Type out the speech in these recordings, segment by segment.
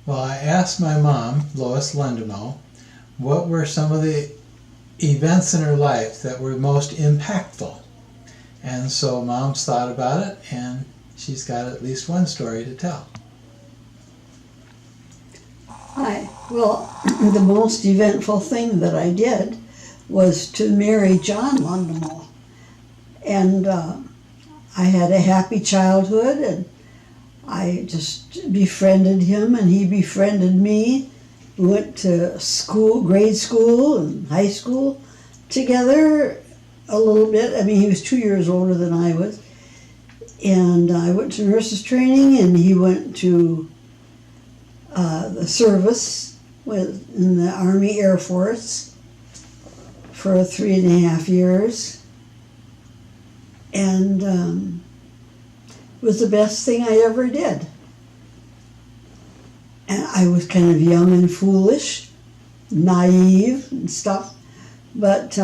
Well, I asked my mom, Lois Lundemo, what were some of the events in her life that were most impactful. And so Mom's thought about it, and she's got at least one story to tell. Well, the most eventful thing that I did was to marry John Lundemo. And I had a happy childhood, and I just befriended him, and he befriended me. We went to school, grade school and high school together a little bit. I mean, he was 2 years older than I was. And I went to nurses training, and he went to the service in the Army Air Force for 3.5 years. And it was the best thing I ever did. And I was kind of young and foolish, naive and stuff, but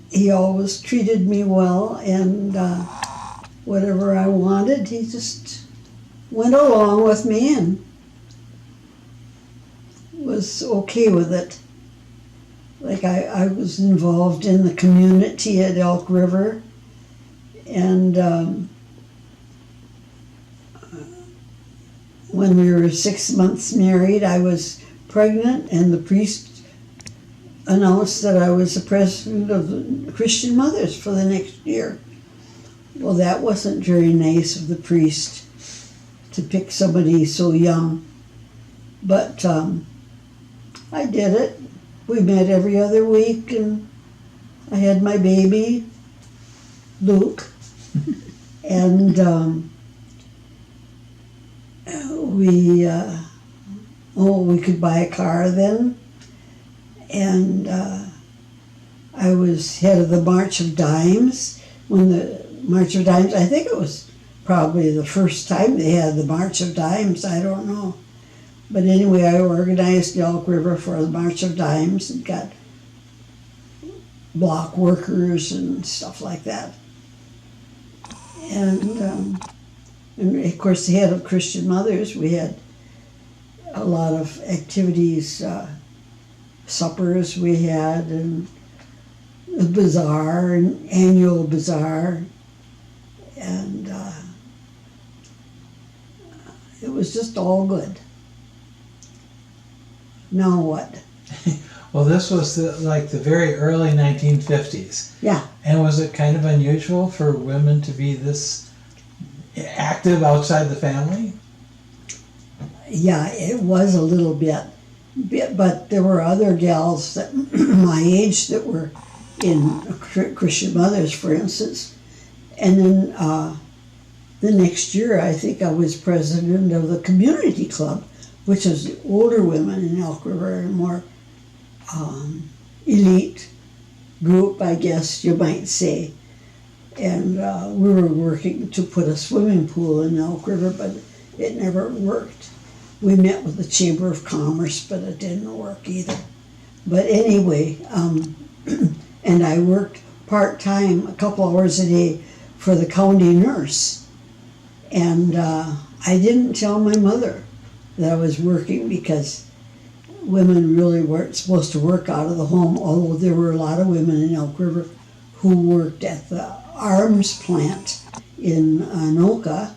he always treated me well, and whatever I wanted, he just went along with me and was okay with it. Like I was involved in the community at Elk River, and when we were 6 months married, I was pregnant, and the priest announced that I was the president of the Christian Mothers for the next year. Well, that wasn't very nice of the priest to pick somebody so young, but I did it. We met every other week, and I had my baby, Luke, and we could buy a car then, and I was head of the March of Dimes. When the March of Dimes, I think it was probably the first time they had the March of Dimes, I don't know. But anyway, I organized the Elk River for the March of Dimes and got block workers and stuff like that. And of course, the head of Christian Mothers, we had a lot of activities, suppers we had, and a bazaar, an annual bazaar, and it was just all good. Now what? Well, this was like the very early 1950s. Yeah. And was it kind of unusual for women to be this active outside the family? Yeah, it was a little bit, but there were other gals that my age that were in Christian Mothers, for instance. And then the next year, I think I was president of the community club, which is the older women in Elk River, a more elite group, I guess you might say. And we were working to put a swimming pool in Elk River, but it never worked. We met with the Chamber of Commerce, but it didn't work either. But anyway, and I worked part-time, a couple hours a day, for the county nurse. And I didn't tell my mother that I was working, because women really weren't supposed to work out of the home, although there were a lot of women in Elk River who worked at the arms plant in Anoka,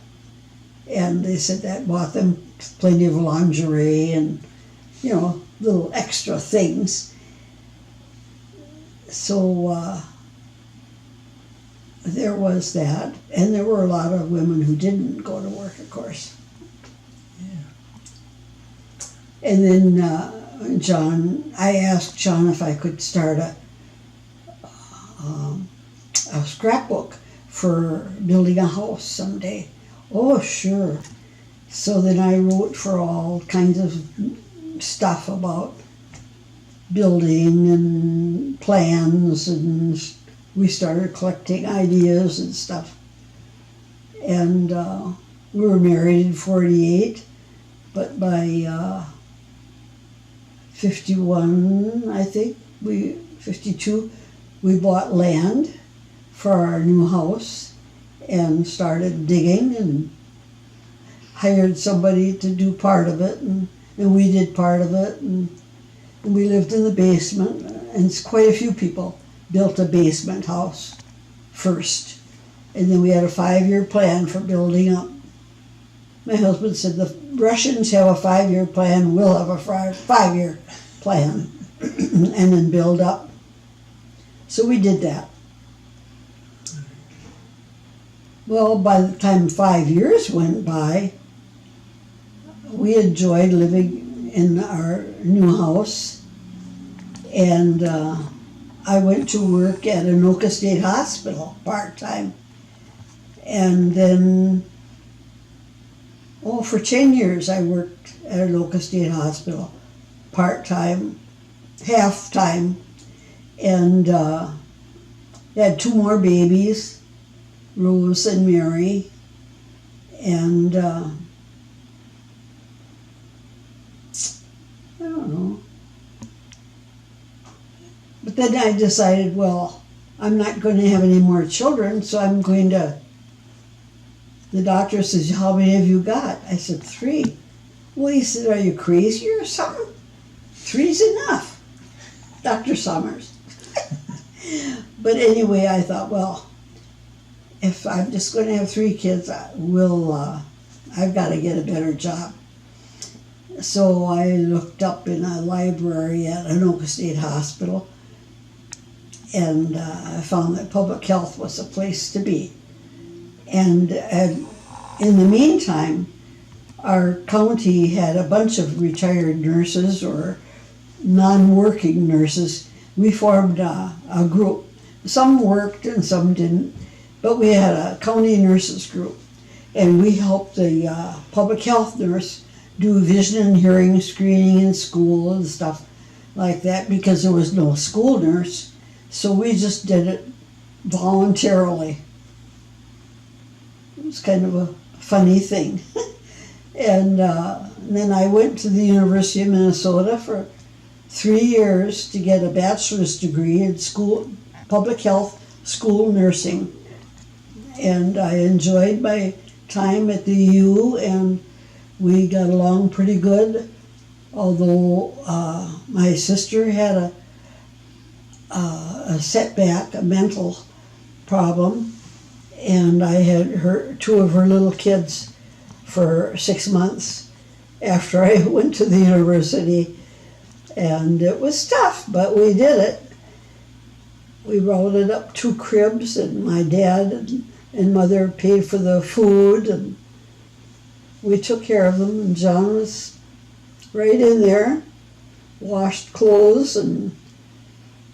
and they said that bought them plenty of lingerie and, you know, little extra things. So there was that, and there were a lot of women who didn't go to work, of course. And then John, I asked John if I could start a scrapbook for building a house someday. Oh, sure. So then I wrote for all kinds of stuff about building and plans, and we started collecting ideas and stuff. And we were married in 48, but by 51, I think, 52, we bought land for our new house and started digging and hired somebody to do part of it, and we did part of it, and we lived in the basement, and quite a few people built a basement house first. And then we had a 5-year plan for building up. My husband said the Russians have a 5-year plan, we'll have a 5-year plan, and then build up. So we did that. Well, by the time 5 years went by, we enjoyed living in our new house, and I went to work at Anoka State Hospital part-time. And then, for 10 years I worked at Anoka State Hospital part-time, half-time, and had 2 more babies, Rose and Mary, and I don't know. But then I decided, well, I'm not going to have any more children, so I'm going to, the doctor says, how many have you got? I said, 3. Well, he said, are you crazy or something? 3's enough, Dr. Summers. But anyway, I thought, well, if I'm just going to have 3 kids, I've got to get a better job. So I looked up in a library at Anoka State Hospital, and I found that public health was a place to be. And in the meantime, our county had a bunch of retired nurses or non-working nurses. We formed a group. Some worked and some didn't, but we had a county nurses group, and we helped the public health nurse do vision and hearing screening in school and stuff like that, because there was no school nurse, so we just did it voluntarily. It was kind of a funny thing. And then I went to the University of Minnesota for 3 years to get a bachelor's degree in public health school nursing. And I enjoyed my time at the U, and we got along pretty good, although my sister had a setback, a mental problem, and I had 2 of her little kids for 6 months after I went to the university, and it was tough, but we did it. We rolled up 2 cribs, and my dad and mother paid for the food, and we took care of them, and John was right in there, washed clothes and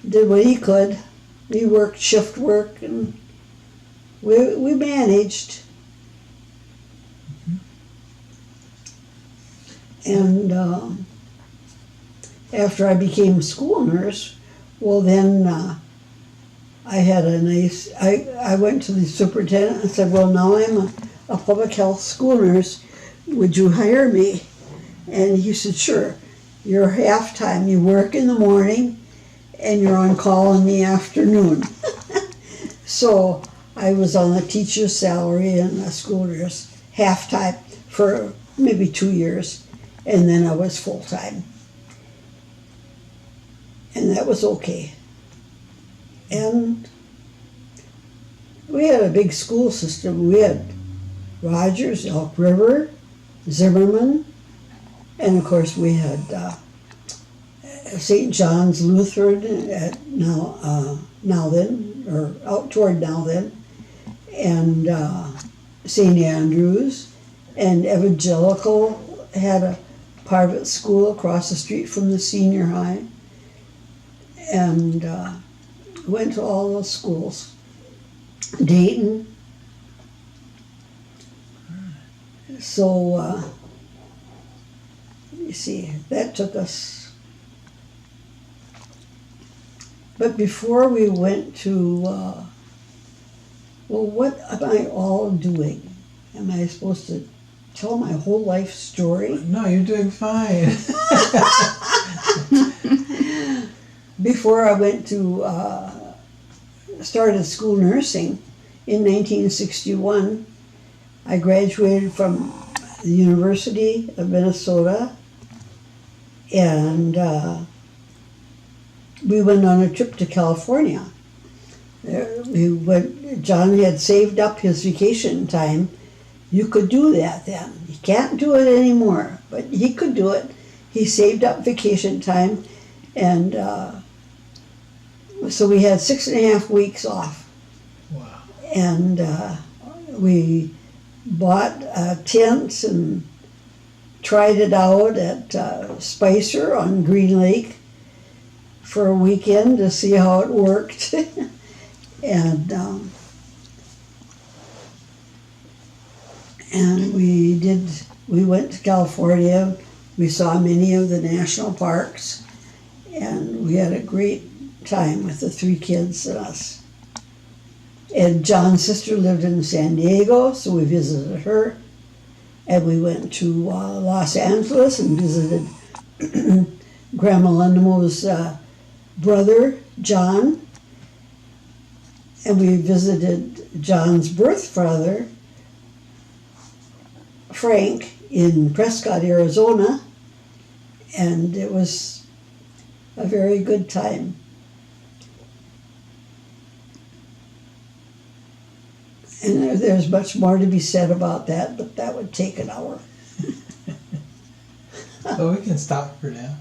did what he could. We worked shift work, and we managed. And after I became a school nurse, well then I had I went to the superintendent and said, well, now I'm a public health school nurse, would you hire me? And he said, sure, you're half-time, you work in the morning and you're on call in the afternoon. So I was on a teacher's salary and a school nurse half-time for maybe 2 years, and then I was full-time. And that was okay. And we had a big school system. We had Rogers, Elk River, Zimmerman, and of course we had St. John's Lutheran at now then, or out toward now then, and St. Andrews, and Evangelical had a private school across the street from the senior high, and went to all those schools. Dayton. So, you see, that took us. But before we went to, well, what am I all doing? Am I supposed to tell my whole life story? No, you're doing fine. Before I went to, started school nursing in 1961, I graduated from the University of Minnesota, and we went on a trip to California. John had saved up his vacation time. You could do that then. He can't do it anymore, but he could do it. He saved up vacation time, and so we had 6.5 weeks off. Wow. And we bought tents and tried it out at Spicer on Green Lake for a weekend to see how it worked. And we went to California. We saw many of the national parks, and we had a great time with the 3 kids and us. And John's sister lived in San Diego, so we visited her. And we went to Los Angeles and visited Grandma Lundemo's brother, John. And we visited John's birth father, Frank, in Prescott, Arizona. And it was a very good time. And there's much more to be said about that, but that would take an hour. So we can stop for now.